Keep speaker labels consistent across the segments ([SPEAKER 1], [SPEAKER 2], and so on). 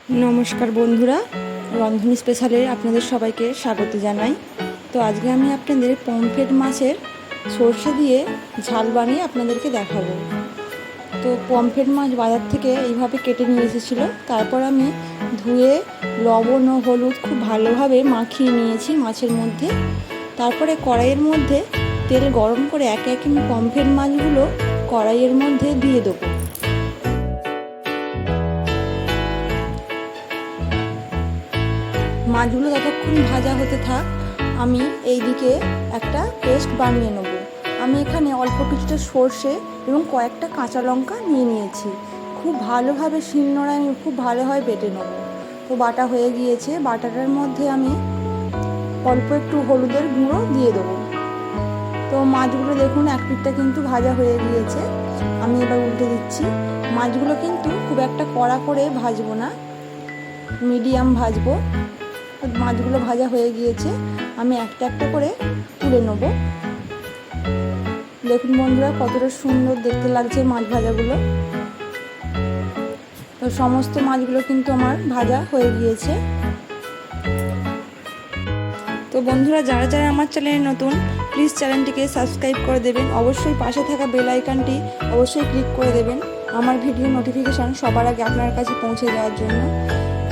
[SPEAKER 1] নমস্কার বন্ধুরা, রন্ধন স্পেশালে আপনাদের সবাইকে স্বাগত জানাই। তো আজকে আমি আপনাদের পমফ্রেট মাছের সর্ষে দিয়ে ঝাল বানিয়ে আপনাদেরকে দেখাবো। তো পমফ্রেট মাছ বাজার থেকে এইভাবে কেটে নিয়ে এসেছিলো। তারপর আমি ধুয়ে লবণ ও হলুদ খুব ভালোভাবে মাখিয়ে নিয়েছি মাছের মধ্যে। তারপরে কড়াইয়ের মধ্যে তেল গরম করে একে একে আমি পমফ্রেট মাছগুলো কড়াইয়ের মধ্যে দিয়ে দেবো। মাছগুলো ততক্ষণ ভাজা হতে থাক, আমি এইদিকে একটা পেস্ট বানিয়ে নেব। আমি এখানে অল্প কিছুটা সর্ষে এবং কয়েকটা কাঁচা লঙ্কা নিয়ে নিয়েছি। খুব ভালোভাবে শিলনোড়ায় আমি খুব ভালোভাবে বেটে নেব। তো বাটা হয়ে গিয়েছে। বাটাটার মধ্যে আমি অল্প একটু হলুদের গুঁড়ো দিয়ে দেবো। তো মাছগুলো দেখুন এক পিঠটা কিন্তু ভাজা হয়ে গিয়েছে। আমি এবার উল্টে দিচ্ছি। মাছগুলো কিন্তু খুব একটা কড়া করে ভাজবো না, মিডিয়াম ভাজবো। মাছগুলো ভাজা হয়ে গিয়েছে, আমি একটা একটা করে তুলে নেব। দেখুন বন্ধুরা কতটা সুন্দর দেখতে লাগছে মাছ ভাজাগুলো। তো সমস্ত মাছগুলো কিন্তু আমার ভাজা হয়ে গিয়েছে। তো বন্ধুরা যারা যারা আমার চ্যানেলে নতুন, প্লিজ চ্যানেলটিকে সাবস্ক্রাইব করে দেবেন। অবশ্যই পাশে থাকা বেল আইকনটি অবশ্যই ক্লিক করে দেবেন আমার ভিডিও নোটিফিকেশান সবার আগে আপনার কাছে পৌঁছে যাওয়ার জন্য।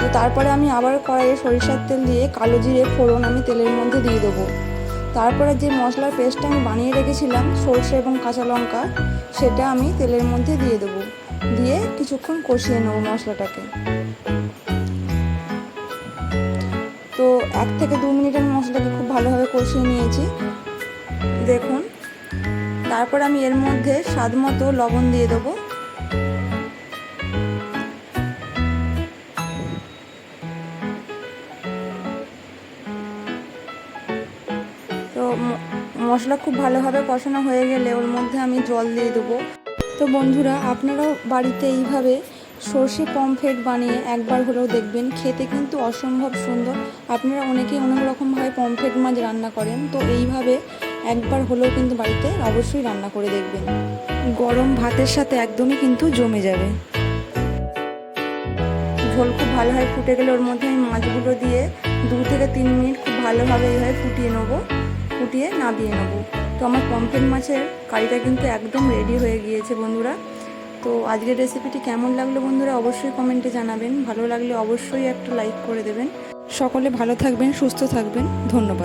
[SPEAKER 1] তো তারপরে আমি আবার কড়াইয়ে সরিষার তেল দিয়ে কালো জিরে ফোড়ন আমি তেলের মধ্যে দিয়ে দেবো। তারপরে যে মশলার পেস্টটা আমি বানিয়ে রেখেছিলাম সর্ষে এবং কাঁচা লঙ্কা, সেটা আমি তেলের মধ্যে দিয়ে দেবো। দিয়ে কিছুক্ষণ কষিয়ে নেবো মশলাটাকে। তো 1 থেকে 2 মিনিট আমি মশলাটাকে খুব ভালোভাবে কষিয়ে নিয়েছি দেখুন। তারপর আমি এর মধ্যে স্বাদ মতো লবণ দিয়ে দেবো। তো মশলা খুব ভালোভাবে কষানো হয়ে গেলে ওর মধ্যে আমি জল দিয়ে দেবো। তো বন্ধুরা আপনারাও বাড়িতে এইভাবে সর্ষে পমফ্রেট বানিয়ে একবার হলেও দেখবেন, খেতে কিন্তু অসম্ভব সুন্দর। আপনারা অনেকেই অনেক রকমভাবে পমফ্রেট মাছ রান্না করেন, তো এইভাবে একবার হলেও কিন্তু বাড়িতে অবশ্যই রান্না করে দেখবেন। গরম ভাতের সাথে একদমই কিন্তু জমে যাবে। ঝোল খুব ভালোভাবে ফুটে গেলে ওর মধ্যে আমি মাছগুলো দিয়ে 2 থেকে 3 মিনিট খুব ভালোভাবে এইভাবে ফুটিয়ে নেবো, ফুটিয়ে নামিয়ে নেবো। তো আমার পমফ্রেট মাছের কারিটা কিন্তু একদম রেডি হয়ে গিয়েছে বন্ধুরা। তো আজকের রেসিপিটি কেমন লাগলো বন্ধুরা অবশ্যই কমেন্টে জানাবেন। ভালো লাগলে অবশ্যই একটা লাইক করে দেবেন। সকলে ভালো থাকবেন, সুস্থ থাকবেন। ধন্যবাদ।